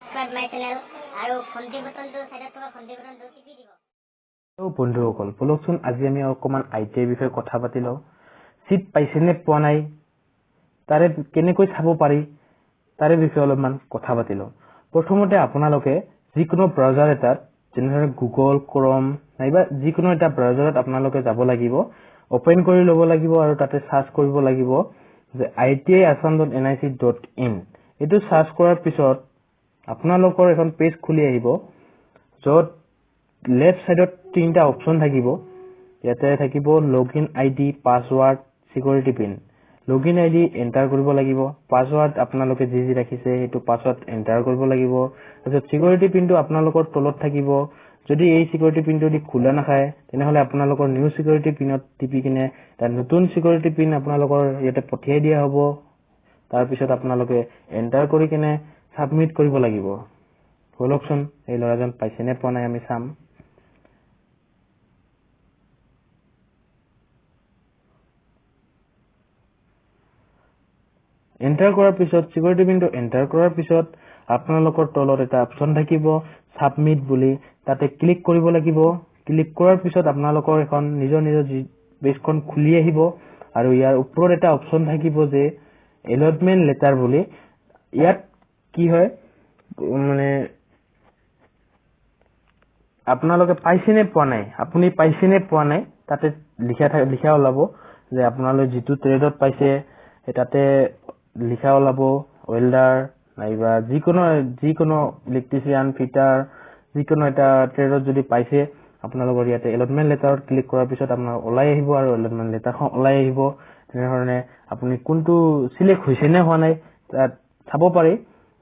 subscribe my channel আৰু ঘণ্টি বটনটো সাইডত থকা ঘণ্টি বটনটো টিপি দিব। তো বন্ধুসকল বলকচোন আজি আমি অকমান আইটিআই বিষয়ে কথা পাতি লওঁ। সিট পাইছেনে পোৱা নাই তাৰে কেনেকৈ চাব পাৰি তাৰে বিষয়ে অলপমান কথা পাতি লওঁ। প্ৰথমতে আপোনালোকে যিকোনো ব্ৰাউজাৰ এটাত যেনে গুগল ক্ৰম নাইবা যিকোনো এটা ব্ৰাউজাৰত আপোনালোকে যাব লাগিব, ওপেন কৰি ল'ব লাগিব আৰু তাতে সাৰ্চ কৰিব লাগিব যে itiassam.nic.in। এটো সাৰ্চ কৰাৰ পিছত আপোনালোকৰ এখন পেজ খুলি আহিব য'ত লেফট সাইডত তিনটা অপচন থাকিব। ইয়াতে থাকিব login ID, password, security pin. Login ID enter কৰিব লাগিব, পাসওয়াৰ্ড আপোনালোকে যি ৰাখিছে হেতু পাসওয়াৰ্ড এন্টাৰ কৰিব লাগিব। তাৰপিছত সিকিউৰিটি পিনটো আপোনালোকৰ তলত থাকিব। যদি এই সিকিউৰিটি পিনটো দি খোলা নাখায় তেনেহলে আপোনালোকৰ নিউ সিকিউৰিটি পিনত টিপি কিনে তাৰ নতুন সিকিউৰিটি পিন আপোনালোকৰ ইয়াতে পঠিয়াই দিয়া হ'ব। তাৰ পিছত আপোনালোকে এন্টাৰ কৰি কিনে সাবমিট কৰিব লাগিব। বলকচোন এই লৰাজন পাইছেনে পোৱা নাই আমি চাম। এন্টাৰ কৰাৰ পিছত সিকিউৰিটি পিনটো এন্টাৰ কৰাৰ পিছত আপোনালোকৰ তলত এটা অপচন থাকিব সাবমিট বুলি, তাতে ক্লিক কৰিব লাগিব। ক্লিক কৰাৰ পিছত আপোনালোকৰ এখন নিজৰ পেজখন খুলি আহিব আৰু ইয়াৰ ওপৰত এটা অপচন থাকিব যে এলটমেন্ট লেটাৰ বুলি। ইয়াত কি হয় মানে আপোনালোকে পাইছেনে পোৱা নাই, আপুনি পাইছেনে পোৱা নাই তাতে লিখা ওলাব যে আপোনালোকে যিটো ট্ৰেডত পাইছে তাতে লিখা ওলাব ওয়েল্ডাৰ নাইবা যিকোনো ইলেক্ট্ৰিচিয়ান ফিটাৰ যিকোনো এটা ট্ৰেডত যদি পাইছে আপোনালোকৰ ইয়াতে এলটমেন্ট লেটাৰত ক্লিক কৰাৰ পিছত আপোনাৰ ওলাই আহিব আৰু এলটমেন্ট লেটাৰখন ওলাই আহিব। তেনেধৰণে আপুনি কোনটো সিলেক্ট হৈছে নে হোৱা নাই তাত চাব পাৰি।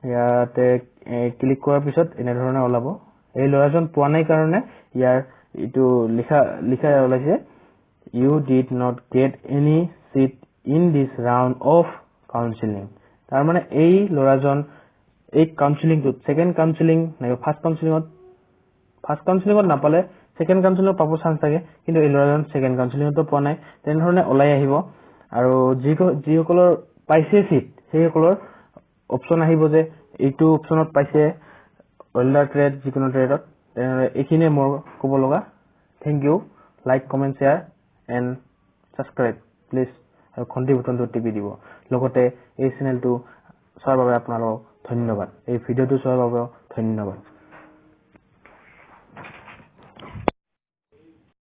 ইয়াতে ক্লিক কৰাৰ পিছত এনে ধৰণে ওলাব। এই লৰাজন পোৱা নাই কাৰণে ইয়াৰ ইটো লিখা ওলাইছে you did not get any seat in this round of counseling। তাৰ মানে এই লৰাজন এই কাউন্সেলিংটোত সেকেন্ড কাউন্সেলিং নাইবা ফাৰ্স্ট কাউন্সেলিংত নাপালে সেকেন্ড কাউন্সেলিংত পাব চান্স থাকে, কিন্তু এই লৰাজন সেকেন্ড কাউন্সেলিংতো পোৱা নাই। তেনেধৰণে ওলাই আহিব আৰু যিসকলৰ পাইছে সিট সেইসকলৰ অপচন আহিব যে এইটো অপচনত পাইছে ওয়েল্ডাৰ ট্ৰেড যিকোনো ট্ৰেডত। এইখিনিয়ে মোৰ ক'ব লগা। Thank you. Like comment share and subscribe please আৰু ঘণ্টি বটনটো টিপি দিব। লগতে এই চেনেলটো চোৱাৰ বাবে আপোনালোকক ধন্যবাদ। এই ভিডিঅ'টো চোৱাৰ বাবে ধন্যবাদ।